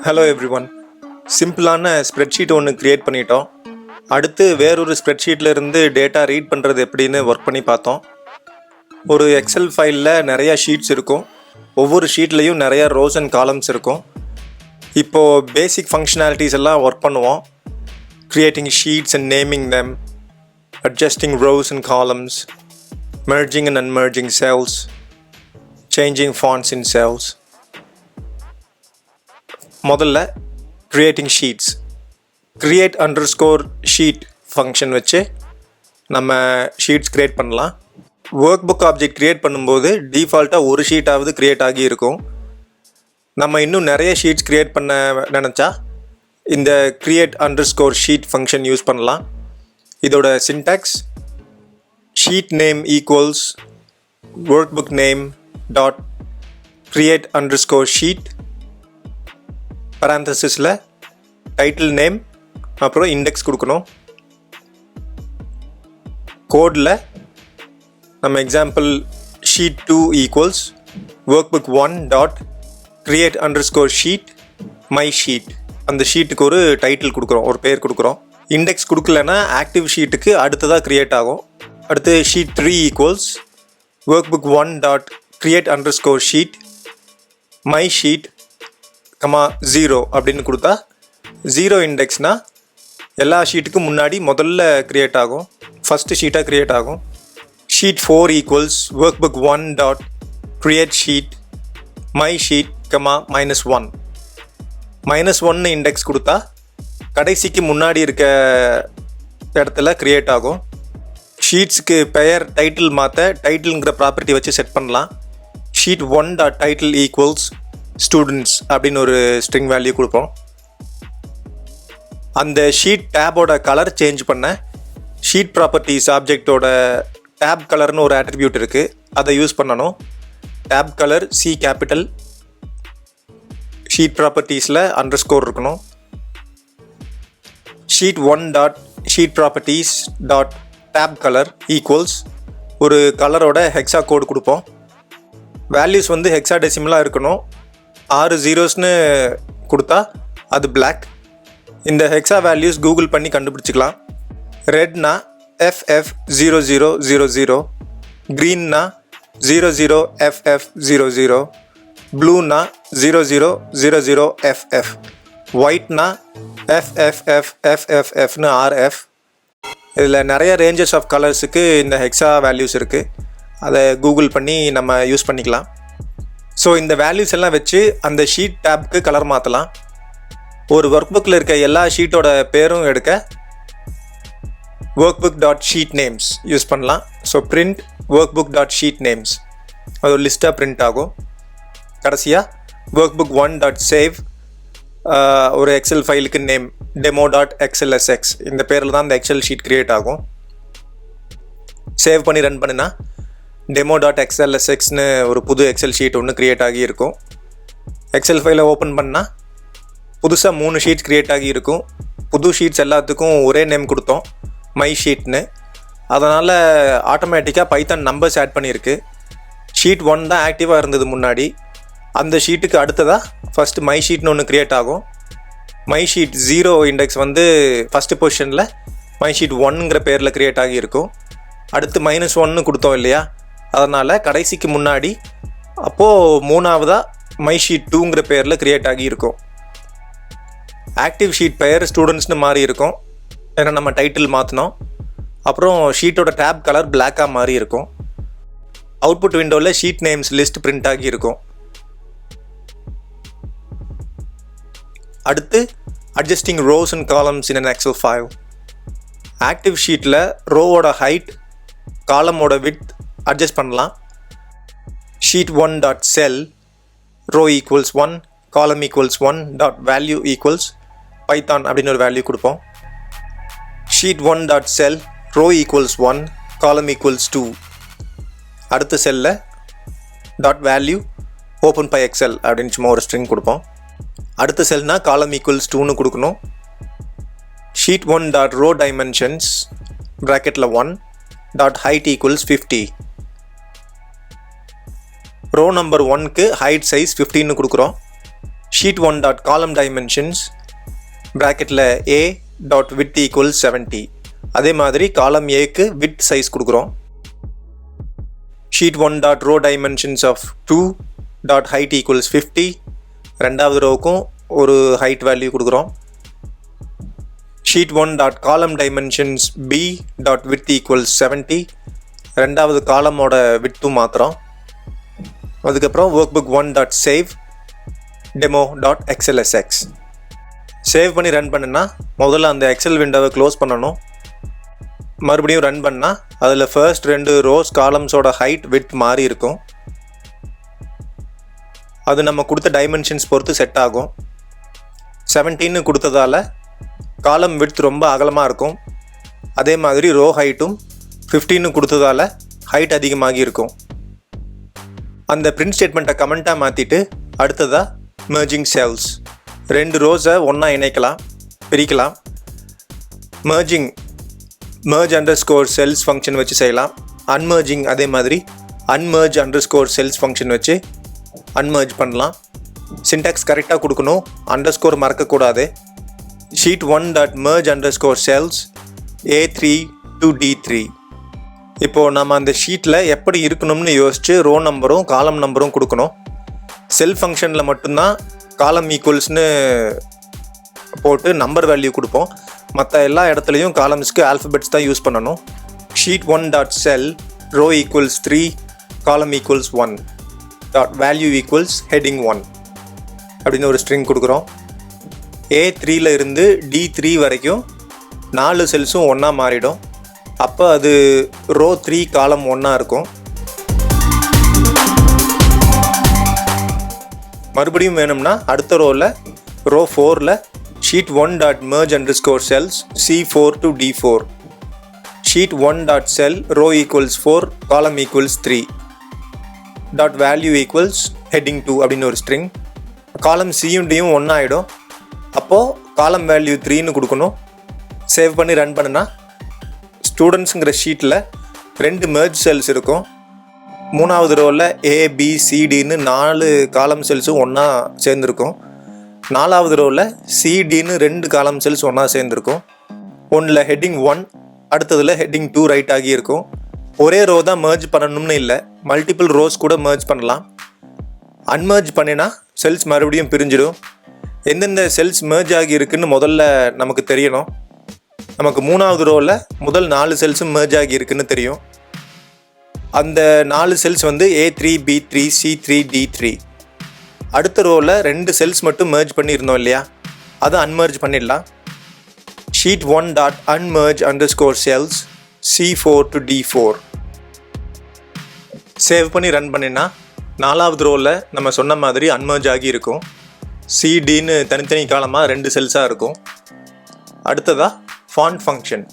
Hello everyone. சிம்பிளான spreadsheet ஒன்று create பண்ணிட்டோம். அடுத்து வேறொரு ஸ்ப்ரெட்ஷீட்டில் இருந்து டேட்டா ரீட் பண்ணுறது எப்படின்னு ஒர்க் பண்ணி பார்த்தோம். ஒரு எக்ஸல் ஃபைலில் நிறையா ஷீட்ஸ் இருக்கும். ஒவ்வொரு ஷீட்லேயும் நிறையா ரோஸ் அண்ட் காலம்ஸ் இருக்கும். இப்போது பேசிக் ஃபங்க்ஷனாலிட்டிஸ் எல்லாம் ஒர்க் பண்ணுவோம். Creating sheets and naming them, adjusting rows and columns, merging and unmerging cells, changing fonts in cells. முதல்ல creating sheets, create underscore sheet function வச்சு நம்ம ஷீட்ஸ் க்ரியேட் பண்ணலாம். ஒர்க் புக் ஆப்ஜெக்ட் க்ரியேட் பண்ணும்போது டிஃபால்ட்டாக ஒரு ஷீட்டாவது create ஆகி இருக்கும். நம்ம இன்னும் நிறைய ஷீட்ஸ் க்ரியேட் பண்ண நினச்சா இந்த create underscore sheet function use பண்ணலாம். இதோட syntax sheet name equals workbook name dot create underscore sheet parenthesisல title name அப்புறம் இண்டெக்ஸ் கொடுக்கணும். கோடில் நம்ம example sheet 2 equals workbook 1 dot create underscore sheet my sheet, அந்த ஷீட்டுக்கு ஒரு டைட்டில் கொடுக்குறோம், ஒரு பேர் கொடுக்குறோம். இண்டெக்ஸ் கொடுக்கலன்னா ஆக்டிவ் ஷீட்டுக்கு அடுத்ததாக க்ரியேட் ஆகும். அடுத்து sheet 3 equals workbook 1 dot create underscore sheet my sheet, 0 அப்படின்னு கொடுத்தா 0 இண்டெக்ஸ்னால் எல்லா ஷீட்டுக்கும் முன்னாடி முதல்ல க்ரியேட் ஆகும், ஃபஸ்ட்டு ஷீட்டாக க்ரியேட் ஆகும். sheet 4 equals workbook 1 dot create sheet my sheet, -1. -1 index கொடுத்தா கடைசிக்கு முன்னாடி இருக்க இடத்துல க்ரியேட் ஆகும். ஷீட்ஸுக்கு பெயர் டைட்டில் மாற்ற டைட்டில்ங்கிற ப்ராப்பர்ட்டி வச்சு செட் பண்ணலாம். sheet 1 dot title equals students அப்படின்னு ஒரு ஸ்ட்ரிங் வேல்யூ கொடுப்போம். அந்த ஷீட் டேபோட கலர் சேஞ்ச் பண்ண ஷீட் ப்ராப்பர்ட்டிஸ் ஆப்ஜெக்டோட டேப் கலர்னு ஒரு ஆட்ரிபியூட் இருக்குது, அதை யூஸ் பண்ணணும். Tab colour C capital, sheet ப்ராப்பர்ட்டிஸில் அண்டர்ஸ்கோர் இருக்கணும். sheet 1 dot sheet properties dot tab colour equals ஒரு கலரோட ஹெக்ஸா கோடு கொடுப்போம். வேல்யூஸ் வந்து ஹெக்ஸா டெசிமலாக இருக்கணும். 6 ஜீரோஸ்னு கொடுத்தா அது பிளாக். இந்த ஹெக்ஸா வேல்யூஸ் கூகுள் பண்ணி கண்டுபிடிச்சிக்கலாம். ரெட்னா FF0000, க்ரீன்னா 00FF00, ப்ளூனா 0000FF, ஒயிட்னா FFFFFFனு RF. இதில் நிறைய ரேஞ்சஸ் ஆஃப் கலர்ஸுக்கு இந்த ஹெக்ஸா வேல்யூஸ் இருக்குது, அதை கூகுள் பண்ணி நம்ம யூஸ் பண்ணிக்கலாம். ஸோ இந்த வேல்யூஸ் எல்லாம் வச்சு அந்த ஷீட் டேப்க்கு கலர் மாற்றலாம். ஒரு ஒர்க் புக்கில் இருக்க எல்லா ஷீட்டோட பேரும் எடுக்க workbook dot sheet names use பண்ணலாம். So print workbook dot sheet names, அது ஒரு லிஸ்ட்டாக பிரிண்ட் ஆகும். கடைசியாக workbook 1 டாட் சேவ் ஒரு எக்ஸல் ஃபைலுக்கு நேம் demo.xlsx, இந்த பேரில் தான் இந்த எக்ஸல் ஷீட் க்ரியேட் ஆகும். சேவ் பண்ணி ரன் பண்ணினா demo.xlsxனு ஒரு புது எக்ஸல் ஷீட் ஒன்று க்ரியேட் ஆகி இருக்கும். எக்ஸல் ஃபைலை ஓப்பன் பண்ணால் புதுசாக 3 ஷீட்ஸ் க்ரியேட் ஆகி இருக்கும். புது ஷீட்ஸ் எல்லாத்துக்கும் ஒரே நேம் கொடுத்தோம், மை ஷீட்னு. அதனால் ஆட்டோமேட்டிக்காக பைத்தான் நம்பர்ஸ் ஆட் பண்ணியிருக்கு. ஷீட் 1 தான் ஆக்டிவாக இருந்தது முன்னாடி. அந்த ஷீட்டுக்கு அடுத்ததாக ஃபஸ்ட்டு மை ஷீட்னு ஒன்று க்ரியேட் ஆகும். மை ஷீட் 0 இண்டெக்ஸ் வந்து ஃபஸ்ட்டு பொசிஷனில் மை ஷீட் 1ங்கிற பேரில் க்ரியேட் ஆகி இருக்கும். அடுத்து -1 கொடுத்தோம் இல்லையா, அதனால் கடைசிக்கு முன்னாடி அப்போது 3ஆவதாக மை ஷீட் 2ங்கிற பேரில் க்ரியேட் ஆகி இருக்கும். ஆக்டிவ் ஷீட் பெயர் ஸ்டூடெண்ட்ஸ்னு மாறி இருக்கும், ஏன்னா நம்ம டைட்டில் மாற்றினோம். அப்புறம் ஷீட்டோட டேப் கலர் பிளாக்காக மாறி இருக்கும். அவுட்புட் விண்டோவில் ஷீட் நேம்ஸ் லிஸ்ட் பிரிண்ட் ஆகி இருக்கும். அடுத்து adjusting rows and columns in an excel file. Active ஷீட்டில் ரோவோட ஹைட், காலமோட விட்த் அட்ஜஸ்ட் பண்ணலாம். sheet 1 dot cell row equals 1, column equals 1 dot value equals Python அப்படின்னு ஒரு வேல்யூ கொடுப்போம். sheet 1 dot cell row equals 1, column equals 2. அடுத்த செல்லில் dot value openpyxl அப்படின்னு சும்மா ஒரு ஸ்ட்ரிங் கொடுப்போம். அடுத்த செல்னா காலம் ஈக்குவல்ஸ் 2னு கொடுக்கணும். sheet 1 டாட் ரோ டைமென்ஷன்ஸ் ப்ராக்கெட்டில் 1 dot height equals 50. Row number 1க்கு ஹைட் சைஸ் 15 கொடுக்குறோம். sheet 1 dot column dimensions bracketல a dot width equals 70. அதே மாதிரி காலம் ஏக்கு width size கொடுக்குறோம். sheet 1 dot row dimensions of 2 dot height equals 50. ரெண்டாவது ரோவுக்கும் ஒரு height value கொடுக்குறோம். sheet 1 dot column dimensions b dot width equals 70. ரெண்டாவது காலமோட widthம் மாத்திரம். அதுக்கப்புறம் workbook 1 dot save demo dot xlsx. Save பண்ணி ரன் பண்ணுன்னா முதல்ல அந்த எக்ஸல் விண்டோவை க்ளோஸ் பண்ணணும். மறுபடியும் ரன் பண்ணால் அதில் ஃபர்ஸ்ட் 2 ரோஸ் காலம்ஸோட ஹைட் விட்த் மாறி இருக்கும். அது நம்ம கொடுத்த டைமென்ஷன்ஸ் பொறுத்து செட் ஆகும். 17 கொடுத்ததால காலம் விட்த் ரொம்ப அகலமாக இருக்கும். அதே மாதிரி ரோ ஹைட்டும் 15 கொடுத்ததால ஹைட் அதிகமாகி இருக்கும். அந்த பிரிண்ட் ஸ்டேட்மெண்ட்டை கமெண்ட்டாக மாற்றிட்டு அடுத்ததாக merging cells 2 ரோஸை ஒன்றா இணைக்கலாம், பிரிக்கலாம். merge underscore cells ஃபங்க்ஷன் வச்சு செய்யலாம். unmerging அதே மாதிரி unmerge underscore cells ஃபங்க்ஷன் வச்சு unmerge பண்ணலாம். சின்டாக்ஸ் கரெக்டாக கொடுக்கணும், அண்டர்ஸ்கோர் மறக்கக்கூடாது. sheet 1 dot merge underscore cells a3 to d3. இப்போது நம்ம அந்த ஷீட்டில் எப்படி இருக்கணும்னு யோசித்து ரோ நம்பரும் காலம் நம்பரும் கொடுக்கணும். செல் ஃபங்க்ஷனில் மட்டும்தான் காலம் ஈக்குவல்ஸ்னு போட்டு நம்பர் வேல்யூ கொடுப்போம். மற்ற எல்லா இடத்துலையும் காலம்ஸ்க்கு ஆல்ஃபபெட்ஸ் தான் யூஸ் பண்ணணும். sheet 1 dot cell row equals 3 column equals 1 dot value equals heading 1 அப்படின்னு ஒரு ஸ்ட்ரிங் கொடுக்குறோம். A3ல இருந்து D3 வரைக்கும் 4 செல்ஸும் ஒன்றா மாறிடும். அப்போ அது ரோ 3 காலம் 1 இருக்கும். மறுபடியும் வேணும்னா அடுத்த ரோவில் row 4ல் sheet 1 dot merge underscore cells C4 to D4. sheet 1 dot cell row equals 4 column equals 3 dot value equals heading 2 அப்படின்னு ஒரு ஸ்ட்ரிங். காலம் சியும் டியும் ஒன்றா ஆகிடும். அப்போது காலம் வேல்யூ 3ன்னு கொடுக்கணும். சேவ் பண்ணி ரன் பண்ணுனா ஸ்டூடெண்ட்ஸுங்கிற ஷீட்டில் 2 merge cells இருக்கும். 3வது ரோவில் ABCDன்னு 4 காலம் செல்ஸும் ஒன்றா சேர்ந்துருக்கும். 4வது ரோவில் CDன்னு 2 காலம் செல்ஸ் ஒன்றா சேர்ந்துருக்கும். ஒன்றில் ஹெட்டிங் 1, அடுத்ததில் ஹெட்டிங் 2 ரைட் ஆகி இருக்கும். ஒரே ரோ தான் merge பண்ணணும்னு இல்லை, மல்டிபிள் ரோஸ் கூட merge பண்ணலாம். அன்மர்ஜ் பண்ணினா செல்ஸ் மறுபடியும் பிரிஞ்சிடும். எந்தெந்த செல்ஸ் merge ஆகி இருக்குன்னு முதல்ல நமக்கு தெரியணும். நமக்கு 3வது ரோவில் முதல் 4 செல்ஸும் merge ஆகி இருக்குன்னு தெரியும். அந்த 4 செல்ஸ் வந்து A3 B3 C3 D3. அடுத்த ரோவில் 2 செல்ஸ் மட்டும் merge பண்ணியிருந்தோம் இல்லையா, அதை அன்மர்ஜ் பண்ணிடலாம். sheet 1 dot unmerge underscore cells C4 to D4. Save பண்ணி ரன் பண்ணினா 4வது ரோவில் நம்ம சொன்ன மாதிரி அன்மர்ஜ் ஆகி இருக்கும். CDன்னு தனித்தனி காலமாக 2 செல்ஸாக இருக்கும். அடுத்ததாக ஃபாண்ட் ஃபங்க்ஷன்.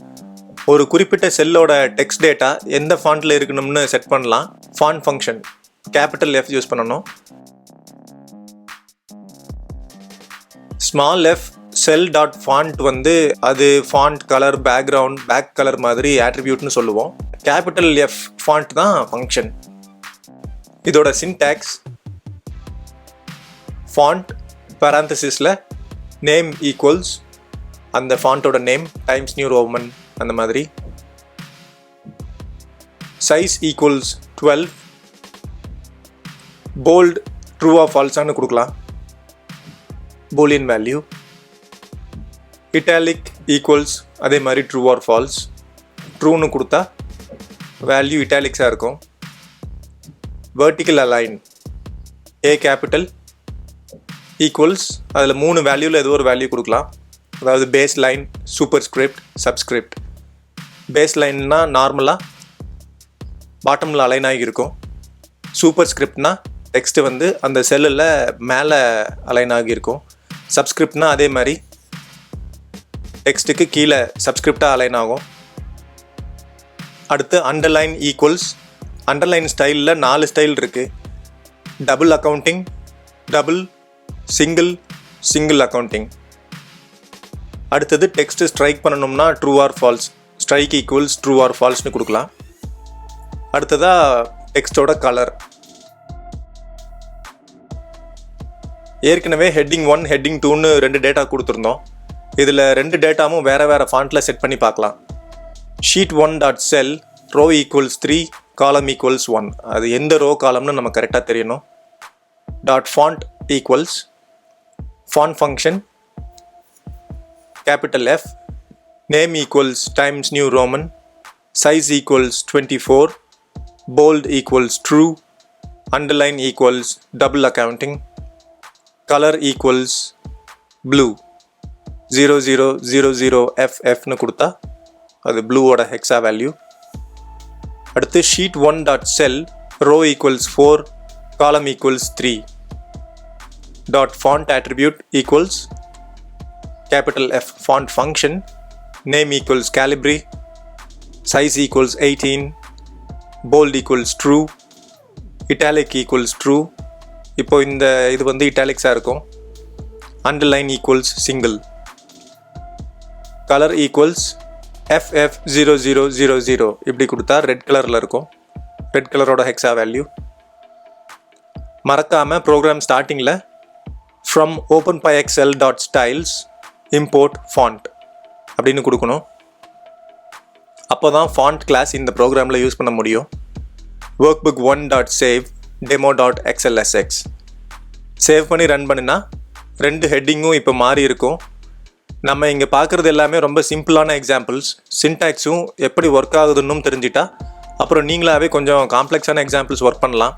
ஒரு குறிப்பிட்ட செல்லோட டெக்ஸ்ட் டேட்டா எந்த ஃபாண்ட்டில் இருக்கணும்னு செட் பண்ணலாம். ஃபாண்ட் ஃபங்க்ஷன் கேபிட்டல் F யூஸ் பண்ணணும். Small f cell dot font வந்து அது font colour, background, back colour மாதிரி ஆட்ரிபியூட்னு சொல்லுவோம். கேபிட்டல் F ஃபாண்ட் தான் ஃபங்க்ஷன். இதோட சின்டாக்ஸ் ஃபாண்ட் பேராந்தசிஸில் நேம் ஈக்குவல்ஸ் அந்த ஃபாண்ட்டோட நேம் டைம்ஸ் நியூ ரோமன் அந்த மாதிரி. Size equals 12. Bold true or ஃபால்ஸானு கொடுக்கலாம், பூலியன் வேல்யூ. இட்டாலிக் ஈக்குவல்ஸ் அதே மாதிரி ட்ரூ ஆர் ஃபால்ஸ். ட்ரூன்னு கொடுத்தா வேல்யூ இட்டாலிக்ஸாக இருக்கும். Vertical align A capital equals அதில் 3 வேல்யூவில் ஏதோ ஒரு வேல்யூ கொடுக்கலாம். அதாவது base line, superscript, subscript. Base லைன்னா நார்மலாக பாட்டமில் அலைன் ஆகியிருக்கும். சூப்பர் ஸ்கிரிப்ட்னா டெக்ஸ்ட்டு வந்து அந்த செல்லில் மேலே அலைன் ஆகியிருக்கும். சப்ஸ்கிரிப்ட்னா அதே மாதிரி டெக்ஸ்ட்டுக்கு கீழே சப்ஸ்கிரிப்டாக அலைன் ஆகும். அடுத்து அண்டர்லைன் ஈக்குவல்ஸ். அண்டர்லைன் ஸ்டைலில் 4 ஸ்டைல் இருக்குது. Double accounting, double, single, single accounting. அடுத்தது டெக்ஸ்ட்டு ஸ்ட்ரைக் பண்ணணும்னா true or false. Strike equals true or ஃபால்ஸ்னு கொடுக்கலாம். அடுத்ததாக டெக்ஸ்டோட கலர். ஏற்கனவே ஹெட்டிங் 1 ஹெட்டிங் 2ன்னு 2 டேட்டா கொடுத்துருந்தோம். இதில் 2 டேட்டாவும் வேறு ஃபாண்ட்டில் செட் பண்ணி பார்க்கலாம். ஷீட் 1.cell row equals 3 column equals 1. அது எந்த ரோ காலம்னு நம்ம கரெக்டாக தெரியணும். .font equals font function capital F, name equals Times New Roman, size equals 24, bold equals true, underline equals double accounting, color equals blue 0000FF னு கொடுத்தா அது ப்ளூவோட ஹெக்ஸா வேல்யூ. அடுத்து sheet 1.cell row equals 4 column equals 3 .font attribute equals capital F font function, name equals Calibri, size equals 18, bold equals true, italic equals true. இப்போ இந்த இது வந்து இட்டாலிக்ஸாக இருக்கும். underline equals single, color equals FF0000 இப்படி கொடுத்தா red கலரில் இருக்கும். Red கலரோட ஹெக்ஸா வேல்யூ. மறக்காமல் ப்ரோக்ராம் ஸ்டார்டிங்கில் from openpyxl.styles import font அப்படின்னு கொடுக்கணும். அப்போ தான் ஃபாண்ட் கிளாஸ் இந்த ப்ரோக்ராமில் யூஸ் பண்ண முடியும். workbook1.save demo.xlsx சேவ் பண்ணி ரன் பண்ணினா 2 ஹெட்டிங்கும் இப்போ மாறி இருக்கும். நம்ம இங்கே பார்க்குறது எல்லாமே ரொம்ப சிம்பிளான எக்ஸாம்பிள்ஸ். சின்டாக்ஸும் எப்படி ஒர்க் ஆகுதுன்னு தெரிஞ்சிட்டா அப்புறம் நீங்களாகவே கொஞ்சம் காம்ப்ளெக்ஸான எக்ஸாம்பிள்ஸ் ஒர்க் பண்ணலாம்.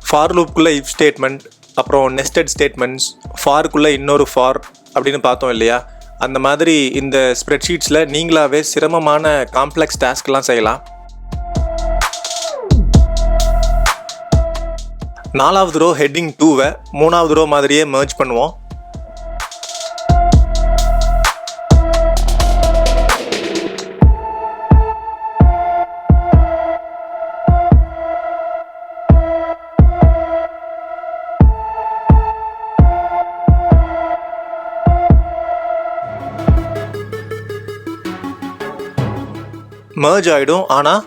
ஃபார் லூப்புக்குள்ளே இஃப் ஸ்டேட்மெண்ட், அப்புறம் நெஸ்டட் ஸ்டேட்மெண்ட்ஸ், ஃபாருக்குள்ளே இன்னொரு ஃபார் அப்படின்னு பார்த்தோம் இல்லையா? அந்த மாதிரி இந்த ஸ்ப்ரெட்ஷீட்ஸில் நீங்களாகவே சிரமமான காம்ப்ளெக்ஸ் டாஸ்க்லாம் செய்யலாம். 4வது ரோ ஹெட்டிங் 2வை 3வது ரோ மாதிரியே மெர்ஜ் பண்ணுவோம். மெர்ஜ் ஆகிடும், ஆனால்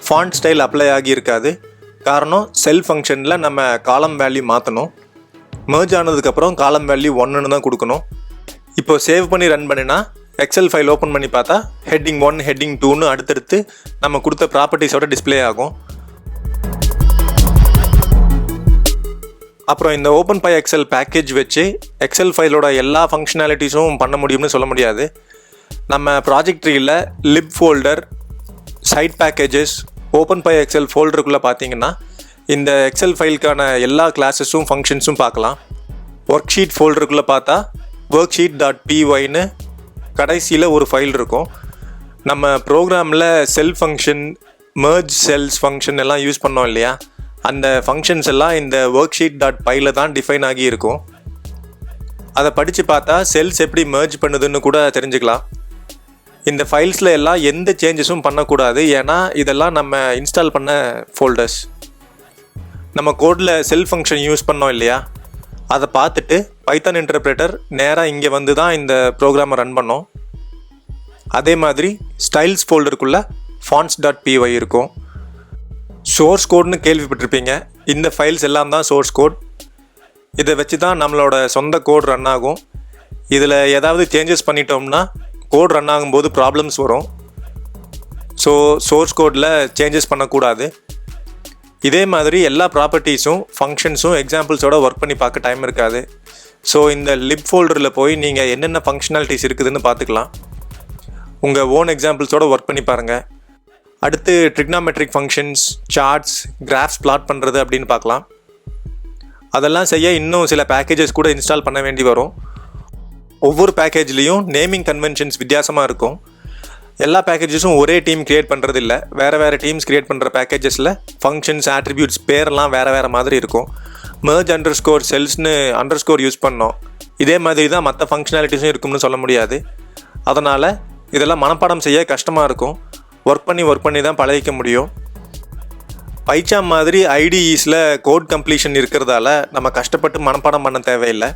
ஃபாண்ட் ஸ்டைல் அப்ளை ஆகியிருக்காது. காரணம் செல் ஃபங்க்ஷனில் நம்ம காலம் வேல்யூ மாற்றணும். மெர்ஜ் ஆனதுக்கப்புறம் காலம் வேல்யூ 1ன்னு தான் கொடுக்கணும். இப்போ சேவ் பண்ணி ரன் பண்ணினா எக்ஸல் ஃபைல் ஓப்பன் பண்ணி பார்த்தா ஹெட்டிங் 1 ஹெட்டிங் 2ன்னு அடுத்தடுத்து நம்ம கொடுத்த ப்ராப்பர்ட்டிஸோட டிஸ்பிளே ஆகும். அப்புறம் இந்த OpenPyXL பேக்கேஜ் வச்சு எக்ஸல் ஃபைலோட எல்லா ஃபங்க்ஷனாலிட்டிஸும் பண்ண முடியும்னு சொல்ல முடியாது. நம்ம ப்ராஜெக்ட் ட்ரீயில் lib folder, site packages, OpenPyXL ஃபோல்டருக்குள்ளே பார்த்தீங்கன்னா இந்த எக்ஸல் ஃபைலுக்கான எல்லா கிளாஸஸும் ஃபங்க்ஷன்ஸும் பார்க்கலாம். ஒர்க் ஷீட் ஃபோல்டருக்குள்ளே பார்த்தா worksheet.pyன்னு கடைசியில் ஒரு ஃபைல் இருக்கும். நம்ம ப்ரோக்ராமில் செல் ஃபங்க்ஷன், மெர்ஜ் செல்ஸ் ஃபங்க்ஷன் எல்லாம் யூஸ் பண்ணோம் இல்லையா? அந்த ஃபங்க்ஷன்ஸ் எல்லாம் இந்த worksheet.pyல தான் டிஃபைன் ஆகி இருக்கும். அதை படித்து பார்த்தா செல்ஸ் எப்படி மெர்ஜ் பண்ணுதுன்னு கூட தெரிஞ்சுக்கலாம். இந்த ஃபைல்ஸில் எல்லாம் எந்த சேஞ்சஸும் பண்ணக்கூடாது, ஏன்னா இதெல்லாம் நம்ம இன்ஸ்டால் பண்ண ஃபோல்டர்ஸ். நம்ம கோடில் செல் ஃபங்க்ஷன் யூஸ் பண்ணோம் இல்லையா? அதை பார்த்துட்டு பைத்தான் இன்டர்பிரேட்டர் நேராக இங்கே வந்து தான் இந்த ப்ரோக்ராமை ரன் பண்ணோம். அதே மாதிரி ஸ்டைல்ஸ் ஃபோல்டருக்குள்ளே fonts.py இருக்கும். சோர்ஸ் கோட்னு கேள்விப்பட்டிருப்பீங்க. இந்த ஃபைல்ஸ் எல்லாம் தான் சோர்ஸ் கோட். இதை வச்சு தான் நம்மளோட சொந்த கோட் ரன் ஆகும். இதில் ஏதாவது சேஞ்சஸ் பண்ணிட்டோம்னா கோட் ரன் ஆகும்போது ப்ராப்ளம்ஸ் வரும். ஸோ சோர்ஸ் கோடில் சேஞ்சஸ் பண்ணக்கூடாது. இதே மாதிரி எல்லா ப்ராப்பர்ட்டிஸும் ஃபங்க்ஷன்ஸும் எக்ஸாம்பிள்ஸோட ஒர்க் பண்ணி பார்க்க டைம் இருக்காது. ஸோ இந்த லிப் ஃபோல்டரில் போய் நீங்கள் என்னென்ன ஃபங்க்ஷனாலிட்டிஸ் இருக்குதுன்னு பார்த்துக்கலாம். உங்கள் ஓன் எக்ஸாம்பிள்ஸோட ஒர்க் பண்ணி பாருங்கள். அடுத்து trigonometric functions, charts, graphs plot பண்ணுறது அப்படின்னு பார்க்கலாம். அதெல்லாம் செய்ய இன்னும் சில பேக்கேஜஸ் கூட இன்ஸ்டால் பண்ண வேண்டி வரும். ஒவ்வொரு பேக்கேஜ்லேயும் நேமிங் கன்வென்ஷன்ஸ் வித்தியாசமாக இருக்கும். எல்லா பேக்கேஜஸும் ஒரே டீம் க்ரியேட் பண்ணுறது இல்லை. வேறு டீம்ஸ் க்ரியேட் பண்ணுற பேக்கேஜஸில் ஃபங்க்ஷன்ஸ், ஆட்ரிபியூட்ஸ் பேரெல்லாம் வேறு மாதிரி இருக்கும். மெர்ஜ் _ செல்ஸ்னு _ யூஸ் பண்ணோம். இதே மாதிரி தான் மற்ற ஃபங்க்ஷனாலிட்டிஸும் இருக்கும்னு சொல்ல முடியாது. அதனால் இதெல்லாம் மனப்பாடம் செய்ய கஷ்டமாக இருக்கும். ஒர்க் பண்ணி தான் பழகிக்க முடியும். பைச்சாம் மாதிரி ஐடிஇஸில் கோட் கம்ப்ளீஷன் இருக்கிறதால நம்ம கஷ்டப்பட்டு மனப்பாடம் பண்ண தேவையில்லை.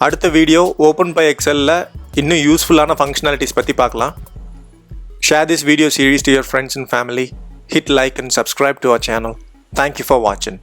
அடுத்த வீடியோ OpenPyXLல இன்னும் யூஸ்ஃபுல்லான ஃபங்க்ஷனாலிட்டிஸ் பற்றி பார்க்கலாம். Share this video series to your friends and family. Hit like and subscribe to our channel. Thank you for watching.